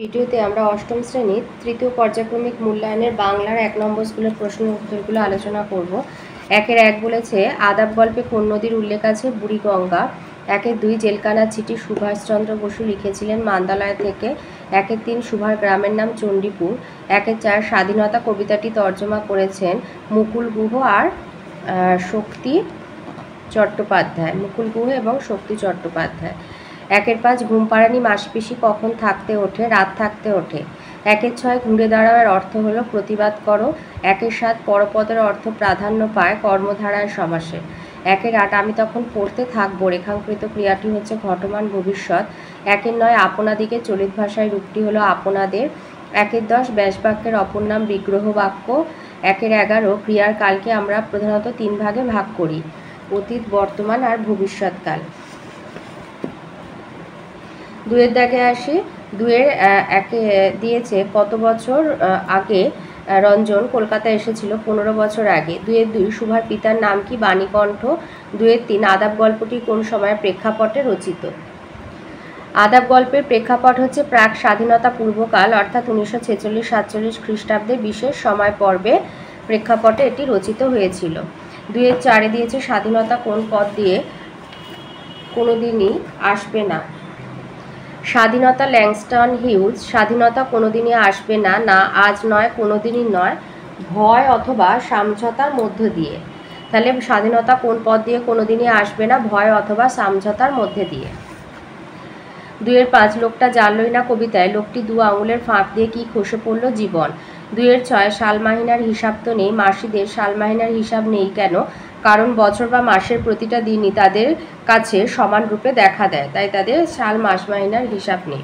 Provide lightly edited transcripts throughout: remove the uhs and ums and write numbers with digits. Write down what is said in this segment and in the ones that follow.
ভিডিওতে আমরা অষ্টম শ্রেণীর তৃতীয় পর্যায়ক্রমিক মূল্যায়নের বাংলার 1 নম্বর স্কুলের প্রশ্নের উত্তরগুলো আলোচনা করব। 1-1 বলেছে আদাব গল্পে কোন নদীর উল্লেখ আছে? বুড়িগঙ্গা। 1-2 জেলখানার চিঠি সুভাষচন্দ্র বসু লিখেছিলেন মান্দালয় থেকে। 1-3 সুভার গ্রামের নাম চণ্ডীপুর। 1-4 স্বাধীনতা কবিতাটি তর্জমা করেছেন মুকুল গুহ আর শক্তি চট্টোপাধ্যায়। মুকুল গুহ এবং শক্তি চট্টোপাধ্যায়। 1-5 ঘুম পাড়ানি মাসপিসি কখন থাকতে ওঠে? রাত থাকতে ওঠে। 1-6 ঘুরে দাঁড়াবার অর্থ হলো প্রতিবাদ করো। 1-7 পরপদের অর্থ প্রাধান্য পায় কর্মধারায় সমাসে। 1-8 আমি তখন পড়তে থাকবো রেখাঙ্কিত ক্রিয়াটি হচ্ছে ঘটমান ভবিষ্যৎ। 1-9 আপনাদিকে চলিত ভাষায় রূপটি হলো আপনাদের। 1-10 ব্যাসবাক্যের অপর নাম বিগ্রহ বাক্য। 1-11 ক্রিয়ার কালকে আমরা প্রধানত 3 ভাগে ভাগ করি: অতীত, বর্তমান আর ভবিষ্যৎকাল। 2-এর দাগে আসি। 2-এর 1-এ দিয়েছে কত বছর আগে রঞ্জন কলকাতায় এসেছিল? 15 বছর আগে। 2-2 সুভার পিতার নাম কি? বাণীকণ্ঠ। 2-3 আদাব গল্পটি কোন সময়ের প্রেক্ষাপটে রচিত? আদাব গল্পের প্রেক্ষাপট হচ্ছে প্রাক স্বাধীনতা পূর্বকাল, অর্থাৎ 1946-47 খ্রিস্টাব্দে বিশেষ সময় পর্বে প্রেক্ষাপটে এটি রচিত হয়েছিল। 2-এর 4-এ দিয়েছে স্বাধীনতা কোন পদ দিয়ে কোনোদিনই আসবে না? স্বাধীনতা ল্যাংস্টন হিউজ। স্বাধীনতা কোনোদিনই আসবে না, না আজ নয়, কোনোদিনই নয়, ভয় অথবা সমঝোতার মধ্য দিয়ে। তাহলে স্বাধীনতা কোন পদ দিয়ে কোনোদিনই আসবে না? ভয় অথবা সমঝোতার মধ্যে দিয়ে। 2-এর 5 লোকটা জানলই না কবিতায় লোকটি 2 আঙুলের ফাঁক দিয়ে কি খসে পড়ল? জীবন। 2-এর 6 সালমাহিনার হিসাব তো নেই, মাসিদের সালমাহিনার হিসাব নেই কেন? কারণ বছর বা মাসের প্রতিটা দিনই তাদের কাছে সমান রূপে দেখা দেয়, তাই তাদের সাল মাস মাহিনার হিসাব নেই।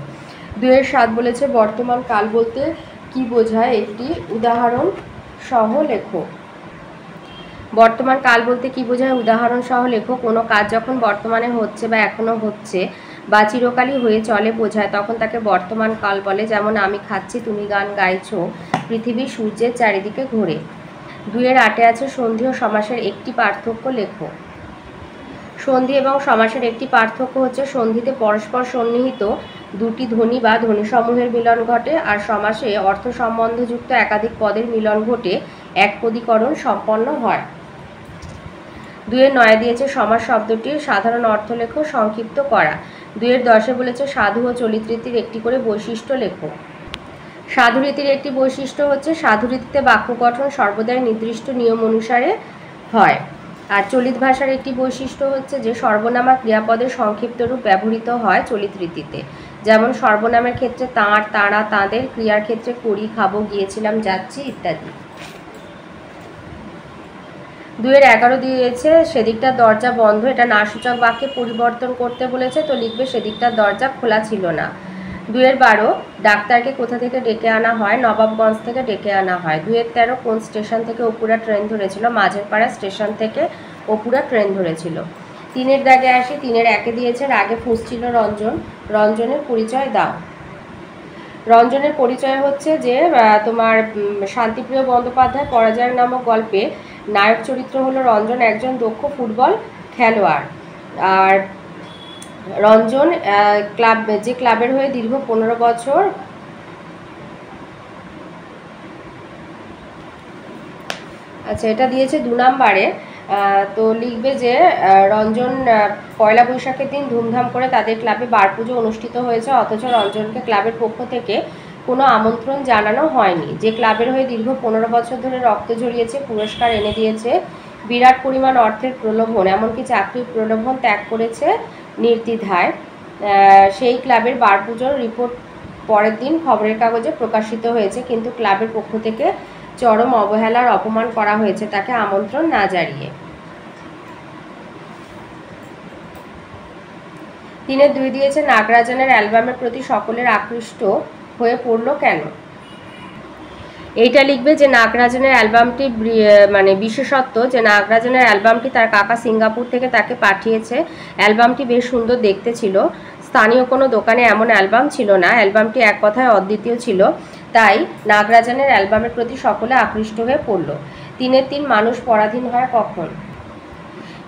2-এর 7 বলেছে বর্তমান কাল বলতে কি বোঝায়? একটি উদাহরণ সহ লেখো। বর্তমান কাল বলতে কি বোঝায়? উদাহরণ সহ লেখো। কোনো কাজ যখন বর্তমানে হচ্ছে বা এখনো হচ্ছে বা চিরকালই হয়ে চলে বোঝায় তখন তাকে বর্তমান কাল বলে। যেমন আমি খাচ্ছি, তুমি গান গাইছো, পৃথিবী সূর্যের চারিদিকে ঘোরে। 2-এর 8-এ আছে সন্ধি ও সমাসের একটি পার্থক্য লেখো। সন্ধি এবং সমাসের একটি পার্থক্য হচ্ছে সন্ধিতে পরস্পর সন্নিহিত দুটি ধ্বনি বা ধ্বনিসমূহের মিলন ঘটে, আর সমাসে অর্থ সম্বন্ধযুক্ত একাধিক পদের মিলন ঘটে একপদীকরণ সম্পন্ন হয়। 2-এর 9-এ দিয়েছে সমাস শব্দটির সাধারণ অর্থ লেখো, সংক্ষিপ্ত করা। 2-এর 10-এ বলেছে সাধু ও চলিত রীতির একটি করে বৈশিষ্ট্য লেখো। সাধুরীতির একটি বৈশিষ্ট্য হচ্ছে সাধুরীতিতে বাক্য গঠন সর্বদাই নির্দিষ্ট নিয়ম অনুসারে হয়। আর চলিত ভাষার একটি বৈশিষ্ট্য হচ্ছে যে সর্বনামা ক্রিয়াপদের সংক্ষিপ্ত রূপ ব্যবহৃত হয় চলিত রীতিতে। যেমন সর্বনামের ক্ষেত্রে তাঁর, তাঁরা, তাঁদের, ক্রিয়ার ক্ষেত্রে করি, খাবো, গিয়েছিলাম, যাচ্ছি ইত্যাদি। 2-এর 11 দিয়েছে সেদিকটার দরজা বন্ধ। এটা নাসূচক বাক্যে পরিবর্তন করতে বলেছে, তো লিখবে সেদিকটার দরজা খোলা ছিল না। 2-এর 12 ডাক্তারকে কোথা থেকে ডেকে আনা হয়? নবাবগঞ্জ থেকে ডেকে আনা হয়। 2-এর 13 কোন স্টেশন থেকে অপুরা ট্রেন ধরেছিল? মাঝেরপাড়া স্টেশন থেকে অপুরা ট্রেন ধরেছিল। 3-এর দাগে আসি। 3-এর 1-এ দিয়েছে রাগে ফুঁসছিল রঞ্জন, রঞ্জনের পরিচয় দাও। রঞ্জনের পরিচয় হচ্ছে যে তোমার শান্তিপ্রিয় বন্দ্যোপাধ্যায় পরাজয় নামক গল্পে নায়ক চরিত্র হলো রঞ্জন, একজন দক্ষ ফুটবল খেলোয়াড়। আর রঞ্জন যে ক্লাবের হয়ে দীর্ঘ 15 বছর আচ্ছা এটা দিয়েছে 2 নম্বরে। তো লিখবে যে রঞ্জন পয়লা বৈশাখের দিন ধুমধাম করে তাদের ক্লাবে বার পুজো অনুষ্ঠিত হয়েছে, অথচ রঞ্জনকে ক্লাবের পক্ষ থেকে কোনো আমন্ত্রণ জানানো হয়নি। যে ক্লাবের হয়ে দীর্ঘ 15 বছর ধরে রক্ত ঝরিয়েছে, পুরস্কার এনে দিয়েছে, বিরাট পরিমাণ অর্থের প্রলোভন, এমনকি চাকরির প্রলোভন ত্যাগ করেছে নির্দ্বিধায়, সেই ক্লাবের বার পুজোর রিপোর্ট পরের দিন খবরের কাগজে প্রকাশিত হয়েছে, কিন্তু ক্লাবের পক্ষ থেকে চরম অবহেলার অপমান করা হয়েছে তাকে আমন্ত্রণ না জানিয়ে। 3-এর 2 দিয়েছে নাগরাজনের অ্যালবামের প্রতি সকলের আকৃষ্ট হয়ে পড়লো কেন? এইটা লিখবে যে নাগরাজনের অ্যালবামটি মানে বিশেষত্ব যে নাগরাজনের অ্যালবামটি তার কাকা সিঙ্গাপুর থেকে তাকে পাঠিয়েছে। অ্যালবামটি বেশ সুন্দর দেখতে ছিল, স্থানীয় কোনো দোকানে এমন অ্যালবাম ছিল না, অ্যালবামটি এক কথায় অদ্বিতীয় ছিল, তাই নাগরাজনের অ্যালবামের প্রতি সকলে আকৃষ্ট হয়ে পড়ল। 3-এর 3 মানুষ পরাধীন হয় কখন?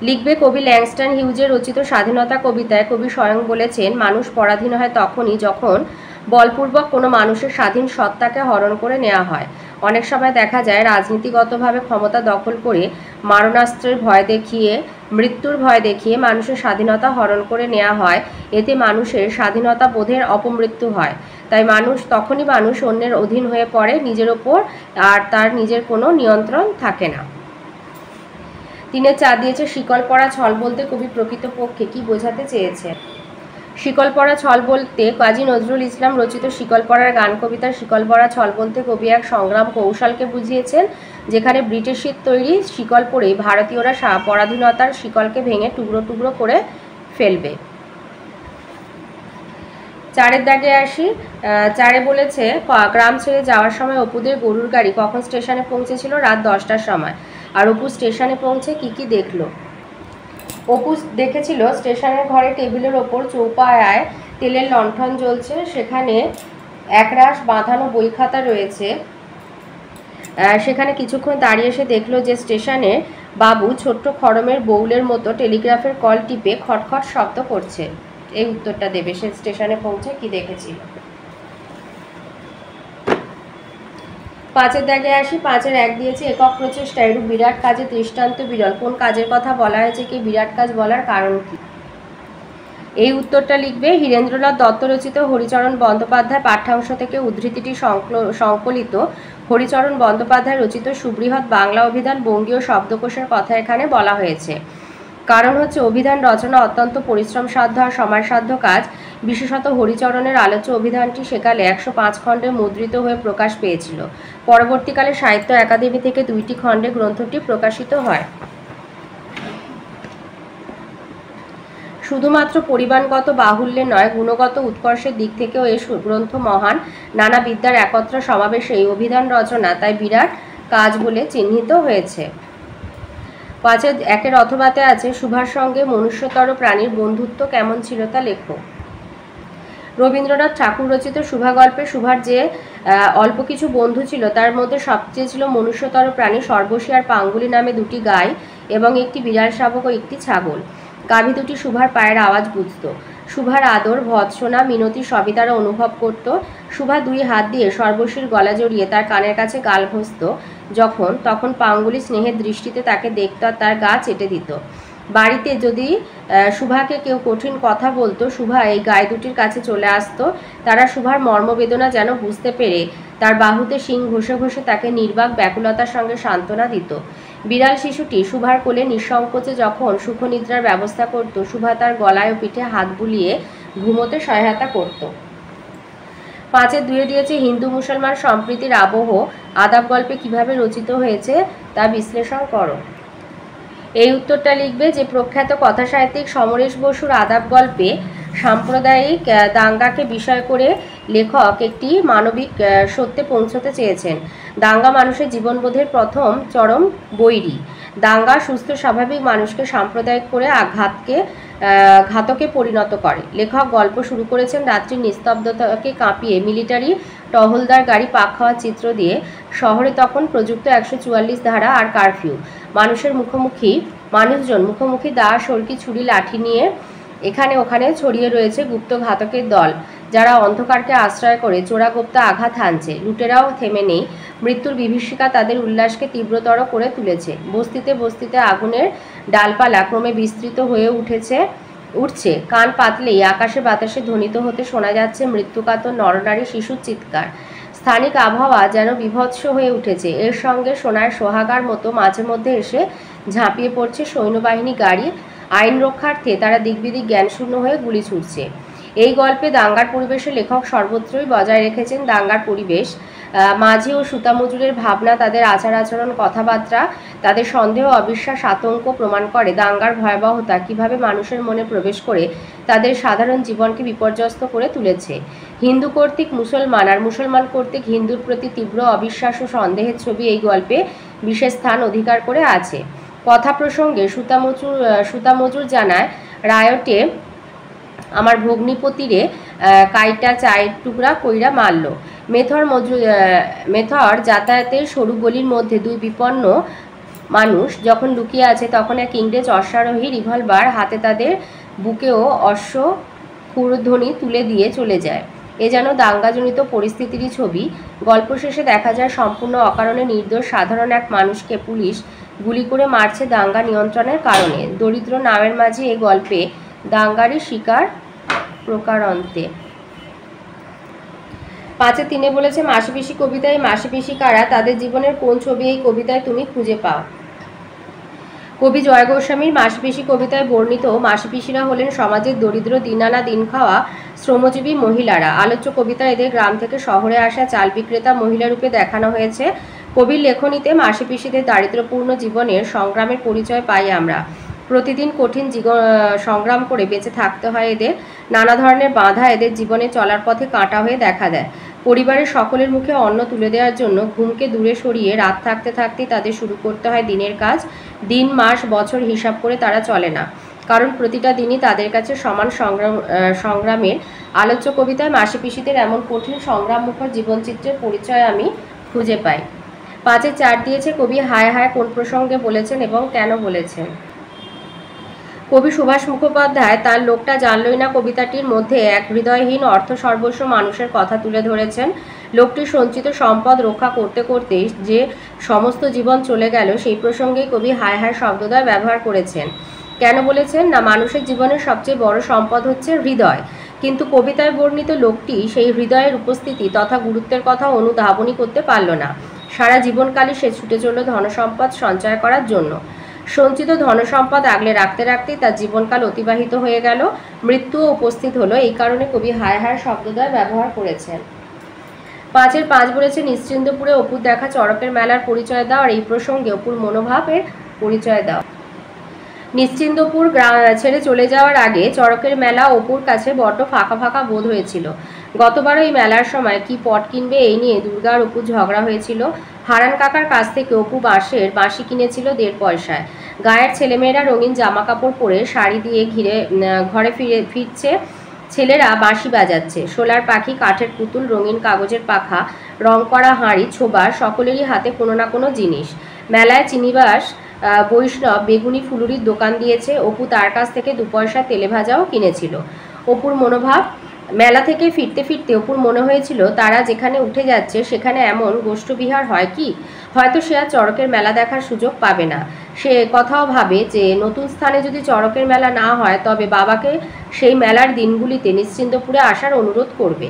লিখবে কবি ল্যাংস্টন হিউজের রচিত স্বাধীনতা কবিতায় কবি স্বয়ং বলেছেন মানুষ পরাধীন হয় তখনই যখন বলপূর্বক কোনো মানুষের স্বাধীন সত্তাকে হরণ করে নেওয়া হয়। অনেক সময় দেখা যায় রাজনীতিগতভাবে ক্ষমতা দখল করে মারণাস্ত্রের ভয় দেখিয়ে, মৃত্যুর ভয় দেখিয়ে মানুষের স্বাধীনতা হরণ করে নেওয়া হয়। এতে মানুষের স্বাধীনতা বোধের অপমৃত্যু হয়। তাই তখনই মানুষ অন্যের অধীন হয়ে পড়ে নিজের ওপর, আর তার নিজের কোনো নিয়ন্ত্রণ থাকে না। 3-এর 4 দিয়েছে শিকল পরা ছল বলতে কবি প্রকৃতপক্ষে কি বোঝাতে চেয়েছে? শিকল পরা ছল বলতে কাজী নজরুল ইসলাম রচিত শিকল পরার গান কবিতার শিকল পরা ছল বলতে কবি এক সংগ্রাম কৌশলকে বুঝিয়েছেন, যেখানে ব্রিটিশের তৈরি শিকল পরে ভারতীয়রা পরাধীনতার শিকলকে ভেঙে টুকরো টুকরো করে ফেলবে। 4-এর দাগে আসি। 4-এ বলেছে গ্রাম ছেড়ে যাওয়ার সময় অপুদের গরুর গাড়ি কখন স্টেশনে পৌঁছেছিল? রাত 10টার সময়। আর অপু স্টেশনে পৌঁছে কি কি দেখলো? অপু দেখেছিল স্টেশনের ঘরে টেবিলের ওপর চৌপায়ায় তেলের লণ্ঠন জ্বলছে, সেখানে একরাশ বাঁধানো বই খাতা রয়েছে। সেখানে কিছুক্ষণ দাঁড়িয়ে এসে দেখলো যে স্টেশনে বাবু ছোট্ট খড়মের বউলের মতো টেলিগ্রাফের কল টিপে খটখট শব্দ করছে। এই উত্তরটা দেবে, সে স্টেশনে পৌঁছে কি দেখেছিল। 5-এর দাগে আসি। 5-এর 1 দিয়েছে একক প্রচেষ্টা এরূপ বিরাট কাজে দৃষ্টান্ত বিরল। কোন কাজের কথা বলা হয়েছে? কি বিরাট কাজ বলার কারণ কি? এই উত্তরটা লিখবে। হীরেন্দ্রনাথ দত্ত রচিত হরিচরণ বন্দ্যোপাধ্যায় পাঠ্যাংশ থেকে উদ্ধৃতিটি সংকলিত। হরিচরণ বন্দ্যোপাধ্যায় রচিত সুবৃহৎ বাংলা অভিধান বঙ্গীয় শব্দকোষের কথা এখানে বলা হয়েছে। কারণ হচ্ছে অভিধান রচনা অত্যন্ত পরিশ্রমসাধ্য আর সময়সাধ্য কাজ। বিশেষত হরিচরণের আলোচ্য অভিধানটি সেকালে 105 খণ্ডে মুদ্রিত হয়ে প্রকাশ পেয়েছিল। পরবর্তীকালে সাহিত্য একাডেমি থেকে 2টি খণ্ডে গ্রন্থটি প্রকাশিত হয়। শুধুমাত্র পরিমাণগত বাহুল্যে নয়, গুণগত উৎকর্ষের দিক থেকেও এই গ্রন্থ মহান। নানা বিদ্যার একত্র সমাবেশে এই অভিধান রচনা তাই বিরাট কাজ বলে চিহ্নিত হয়েছে। 5-এর 1-এর অথবাতে আছে সুভার সঙ্গে মনুষ্যতর প্রাণীর বন্ধুত্ব কেমন ছিল তা লেখো। রবীন্দ্রনাথ ঠাকুর রচিত সুভা গল্পে সুভার যে অল্প কিছু বন্ধু ছিল তার মধ্যে সবচেয়ে ছিল মনুষ্যতর প্রাণী সর্বশী আর পাঙ্গুলি নামে 2টি গাই এবং একটি বিড়াল শাবক ও একটি ছাগল। গাভী দুটি সুভার পায়ের আওয়াজ বুঝত। সুভার আদর, ভৎসনা, মিনতি সবই তারা অনুভব করত। সুভা 2 হাত দিয়ে সর্বশীর গলা জড়িয়ে তার কানের কাছে গাল ঘষত তখন পাঙ্গুলি স্নেহের দৃষ্টিতে তাকে দেখত আর তার গা চেটে দিত। বাড়িতে যদি সুভাকে কেউ কঠিন কথা বলতো, সুভা এই গায়ে দুটির কাছে চলে আসতো। তারা সুভার মর্মবেদনা যেন বুঝতে পেরে তার বাহুতে শিং ঘষে ঘষে তাকে নির্বাক ব্যাকুলতার সঙ্গে সান্ত্বনা দিত। বিড়াল শিশুটি সুভার কোলে নিঃসংকোচে যখন সুখনিদ্রার ব্যবস্থা করত, সুভা তার গলায় ও পিঠে হাত বুলিয়ে ঘুমোতে সহায়তা করত। 5-এর 2-এ দিয়েছে হিন্দু মুসলমান সম্প্রীতির আবহ আদাব গল্পে কিভাবে রচিত হয়েছে তা বিশ্লেষণ করো। এই উত্তরটা লিখবে যে প্রখ্যাত কথাসাহিত্যিক সমরেশ বসুর আদাব গল্পে সাম্প্রদায়িক দাঙ্গাকে বিষয় করে লেখক একটি মানবিক সত্যে পৌঁছতে চেয়েছেন। দাঙ্গা মানুষের জীবনবোধের প্রথম চরম বৈরী। দাঙ্গা সুস্থ স্বাভাবিক মানুষকে সাম্প্রদায়িক করে ঘাতকে পরিণত করে। লেখক গল্প শুরু করেছেন রাত্রির নিস্তব্ধতাকে কাঁপিয়ে মিলিটারি টহলদার গাড়ি পাক খাওয়ার চিত্র দিয়ে। শহরে তখন প্রযুক্ত 144 ধারা আর কারফিউ। মানুষজন মুখোমুখি দা, সরকি, ছুরি, লাঠি নিয়ে এখানে ওখানে ছড়িয়ে রয়েছে গুপ্ত ঘাতকের দল, যারা অন্ধকারকে আশ্রয় করে চোরাগোপ্তা আঘাত হানছে। লুটেরাও থেমে নেই। মৃত্যুর বিভীষিকা তাদের উল্লাসকে তীব্রতর করে তুলেছে। বস্তিতে বস্তিতে আগুনের ডালপালা ক্রমে বিস্তৃত হয়ে উঠছে। কান পাতলেই আকাশে বাতাসে ধ্বনিত হতে শোনা যাচ্ছে মৃত্যুকাতর নরনারী শিশুর চিৎকার। স্থানিক আবহাওয়া যেন বিভৎস হয়ে উঠেছে। এর সঙ্গে সোনার সোহাগার মতো মাঝে মধ্যে এসে ঝাঁপিয়ে পড়ছে সৈন্যবাহিনী গাড়ি। আইন রক্ষার্থে তারা দিকবিদিক জ্ঞানশূন্য হয়ে গুলি ছুড়ছে। এই গল্পে দাঙ্গার পরিবেশে লেখক সর্বত্রই বজায় রেখেছেন দাঙ্গার পরিবেশ। মাঝি ও সুতামজুরের ভাবনা, তাদের আচার আচরণ, কথাবার্তা, তাদের সন্দেহ, অবিশ্বাস, আতঙ্ক প্রমাণ করে দাঙ্গার ভয়াবহতা কিভাবে মানুষের মনে প্রবেশ করে তাদের সাধারণ জীবনকে বিপর্যস্ত করে তুলেছে। হিন্দু কর্তৃক মুসলমান আর মুসলমান কর্তৃক হিন্দুর প্রতি তীব্র অবিশ্বাস ও সন্দেহের ছবি এই গল্পে বিশেষ স্থান অধিকার করে আছে। কথা প্রসঙ্গে সুতামজুর জানায়, রায়টে আমার ভগ্নিপতিরে কাইটা চায়ের টুকরা কইরা মারল। মেথর যাতায়াতের সরু গলির মধ্যে 2 বিপন্ন মানুষ যখন লুকিয়ে আছে তখন এক ইংরেজ অশ্বারোহী রিভলভার হাতে তাদের বুকেও অশ্ব ক্ষুরধ্বনি তুলে দিয়ে চলে যায়। এ যেন দাঙ্গাজনিত পরিস্থিতিরই ছবি। গল্প শেষে দেখা যায় সম্পূর্ণ অকারণে নির্দোষ সাধারণ এক মানুষকে পুলিশ গুলি করে মারছে দাঙ্গা নিয়ন্ত্রণের কারণে। দরিদ্র নামের মাঝে এ গল্পে দাঙ্গারই শিকার প্রকারান্তে। 5-3 বলেছে মাসিপিসি কবিতায় মাসিপিসি কারা, তাদের জীবনের কোন ছবি এই কবিতায় তুমি খুঁজে পাও? কবি জয় গোস্বামীর মাসিপিসি কবিতায় বর্ণিত মাসিপিসিরা হলেন সমাজের দরিদ্র দিন আনা দিন খাওয়া শ্রমজীবী মহিলারা। আলোচ্য কবিতা এদের গ্রাম থেকে শহরে আসা চাল বিক্রেতা মহিলা রূপে দেখানো হয়েছে। কবির লেখনীতে মাসিপিসিদের দারিদ্র্যপূর্ণ জীবনের সংগ্রামের পরিচয় পাই আমরা। প্রতিদিন কঠিন সংগ্রাম করে বেঁচে থাকতে হয় এদের। নানা ধরনের বাধা এদের জীবনে চলার পথে কাঁটা হয়ে দেখা দেয়। পরিবারের সকলের মুখে অন্ন তুলে দেওয়ার জন্য ঘুমকে দূরে সরিয়ে রাত থাকতে থাকতেই তাদের শুরু করতে হয় দিনের কাজ। দিন মাস বছর হিসাব করে তারা চলে না, কারণ প্রতিটা দিনই তাদের কাছে সমান সংগ্রামের। আলোচ্য কবিতায় মাসিপিসিদের এমন কঠিন সংগ্রামমুখর জীবনচিত্রের পরিচয় আমি খুঁজে পাই। 5-4 দিয়েছে কবি হায় হায় কোন প্রসঙ্গে বলেছেন এবং কেন বলেছেন? কবি সুভাষ মুখোপাধ্যায় তার লোকটা জানলই না কবিতাটির মধ্যে এক হৃদয়হীন অর্থ সর্বস্ব মানুষের কথা তুলে ধরেছেন। লোকটির সঞ্চিত সম্পদ রক্ষা করতে করতেই যে সমস্ত জীবন চলে গেল, সেই প্রসঙ্গেই কবি হায় হায় শব্দদ্বয় ব্যবহার করেছেন। কেন বলেছেন? না, মানুষের জীবনের সবচেয়ে বড় সম্পদ হচ্ছে হৃদয়, কিন্তু কবিতায় বর্ণিত লোকটি সেই হৃদয়ের উপস্থিতি তথা গুরুত্বের কথা অনুধাবনই করতে পারল না। সারা জীবনকালে সে ছুটে চলল ধনসম্পদ সঞ্চয় করার জন্য। সঞ্চিত ধনসম্পদ আগলে রাখতে রাখতেই তার জীবনকাল অতিবাহিত হয়ে গেল, মৃত্যুও উপস্থিত হলো। এই কারণে কবি হায় হায় শব্দদ্বয় ব্যবহার করেছেন। 5-5 বলেছে নিশ্চিন্দপুরে অপুর দেখা চড়কের মেলার পরিচয় দাও, আর এই প্রসঙ্গে অপুর মনোভাবের পরিচয় দাও। নিশ্চিন্দপুর ছেড়ে চলে যাওয়ার আগে চড়কের মেলা অপুর কাছে বড্ড ফাঁকা ফাঁকা বোধ হয়েছিল। গতবারও এই মেলার সময় কি পট কিনবে এই নিয়ে দুর্গা আর অপুর ঝগড়া হয়েছিল। হারান কাকার কাছ থেকে অপু বাঁশি কিনেছিল 1.5 পয়সায়। গায়ের ছেলেমেয়েরা রঙিন জামা কাপড় পরে শাড়ি দিয়ে ঘরে ফিরছে। ছেলেরা বাঁশি বাজাচ্ছে। সোলার পাখি, কাঠের পুতুল, রঙিন কাগজের পাখা, রং করা হাঁড়ি, ছোবা, সকলেরই হাতে কোনো না কোনো জিনিস। মেলায় চিনিবাস বৈষ্ণব বেগুনি ফুলুরির দোকান দিয়েছে। অপু তার কাছ থেকে 2 পয়সা তেলে ভাজাও কিনেছিল। অপুর মনোভাব। মেলা থেকে ফিরতে ফিরতে অপুর মনে হয়েছিল তারা যেখানে উঠে যাচ্ছে সেখানে এমন গোষ্ঠবিহার হয় কি, হয়তো সে আর চড়কের মেলা দেখার সুযোগ পাবে না। সে কথাও ভাবে যে নতুন স্থানে যদি চড়কের মেলা না হয় তবে বাবাকে সেই মেলার দিনগুলিতে নিশ্চিন্দপুরে আসার অনুরোধ করবে।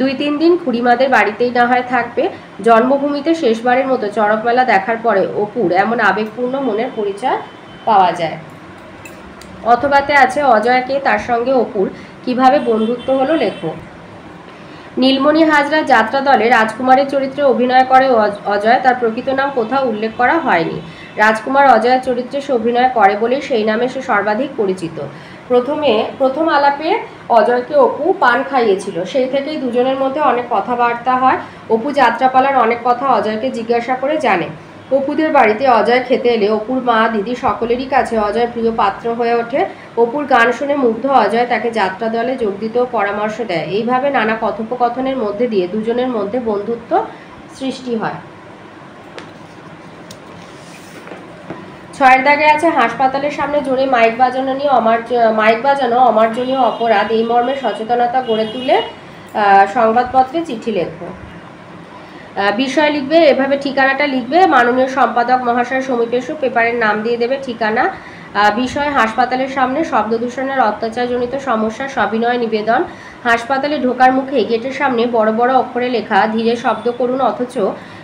2-3 দিন খুড়িমাদের বাড়িতেই না হয় থাকবে। জন্মভূমিতে শেষবারের মতো চড়ক মেলা দেখার পরে অপুর এমন আবেগপূর্ণ মনের পরিচয় পাওয়া যায়। অথবাতে আছে অজয়কে তার সঙ্গে অপুর কিভাবে বন্ধুত্ব হলো লেখো। নীলমণি হাজরা যাত্রা দলে রাজকুমারের চরিত্রে অভিনয় করে অজয়। তার প্রকৃত নাম কোথাও উল্লেখ করা হয়নি। রাজকুমার অজয়ের চরিত্রে সে অভিনয় করে বলেই সেই নামে সে সর্বাধিক পরিচিত। প্রথম আলাপে অজয়কে অপু পান খাইয়েছিল, সেই থেকেই দুজনের মধ্যে অনেক কথাবার্তা হয়। অপু যাত্রাপালার অনেক কথা অজয়কে জিজ্ঞাসা করে জানে। অপুদের বাড়িতে অজয় খেতে এলে অপুর মা দিদি সকলেরই কাছে অজয় প্রিয় পাত্র হয়ে ওঠে। অপুর গান শুনে মুগ্ধ অজয় তাকে যাত্রা দলে যোগ দিতেও পরামর্শ দেয়। এইভাবে নানা কথোপকথনের মধ্যে দিয়ে দুজনের মধ্যে বন্ধুত্ব সৃষ্টি হয়। 6 দাগে আছে হাসপাতালের সামনে জোরে মাইক বাজানো অমার্জনীয় অপরাধ, এই মর্মে সচেতনতা গড়ে তুলে সংবাদপত্রে চিঠি লেখো। বিষয় লিখবে, এভাবে ঠিকানাটা লিখবে, মাননীয় সম্পাদক মহাশয় সমীপেশু, পেপারের নাম দিয়ে দেবে, ঠিকানা। বিষয় হাসপাতালের সামনে শব্দ দূষণের অত্যাচারজনিত সমস্যা সবিনয় নিবেদন। হাসপাতালে ঢোকার মুখে গেটের সামনে বড় বড় অক্ষরে লেখা, ধীরে শব্দ করুন, অথচ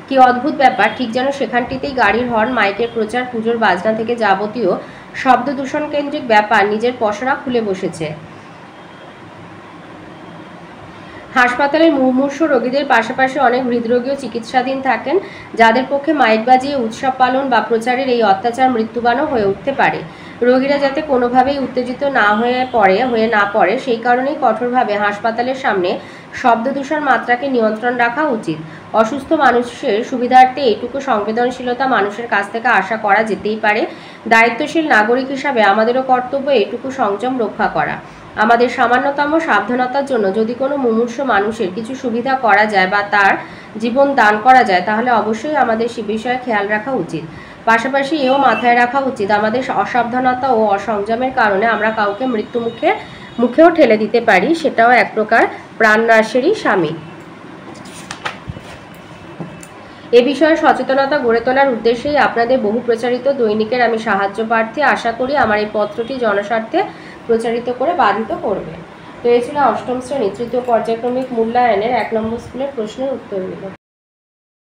কি অদ্ভুত ব্যাপার, ঠিক যেন সেখানটিতেই গাড়ির হর্ন, মাইকের প্রচার, পুজোর বাজনা থেকে যাবতীয় শব্দ দূষণ কেন্দ্রিক ব্যাপার নিজের পসরা খুলে বসেছে। হাসপাতালের মুমূর্ষ রোগীদের পাশাপাশি অনেক হৃদরোগীও চিকিৎসাধীন থাকেন, যাদের পক্ষে মাইক বাজিয়ে উৎসব পালন বা প্রচারের এই অত্যাচার মৃত্যুবানও হয়ে উঠতে পারে। রোগীরা যাতে কোনোভাবেই উত্তেজিত হয়ে না পড়ে সেই কারণেই কঠোরভাবে হাসপাতালের সামনে শব্দ দূষণ মাত্রাকে নিয়ন্ত্রণ রাখা উচিত। অসুস্থ মানুষের সুবিধার্থে এইটুকু সংবেদনশীলতা মানুষের কাছ থেকে আশা করা যেতেই পারে। দায়িত্বশীল নাগরিক হিসাবে আমাদেরও কর্তব্য এইটুকু সংযম রক্ষা করা। আমাদের সামান্যতম সাবধানতার জন্য যদি কোনো মুমূর্ষ মানুষের কিছু সুবিধা করা যায় বা তার জীবন দান করা যায়, তাহলে অবশ্যই আমাদের সে বিষয়ে খেয়াল রাখা উচিত। পাশাপাশি এও মাথায় রাখা উচিত, আমাদের অসাবধানতা ও অসংযমের কারণে আমরা কাউকে মৃত্যুমুখে মুখেও ঠেলে দিতে পারি, সেটাও এক প্রকার প্রাণনাশেরই সামিল। এ বিষয়ে সচেতনতা গড়ে তোলার উদ্দেশ্যেই আপনাদের বহু প্রচারিত দৈনিকের আমি সাহায্য প্রার্থী। আশা করি আমার এই পত্রটি জনস্বার্থে প্রচারিত করে বাধিত করবে। তো এই ছিল অষ্টম শ্রেণী তৃতীয় পর্যায়ক্রমিক মূল্যায়নের 1 নম্বর স্কুলের প্রশ্নের উত্তরগুলো।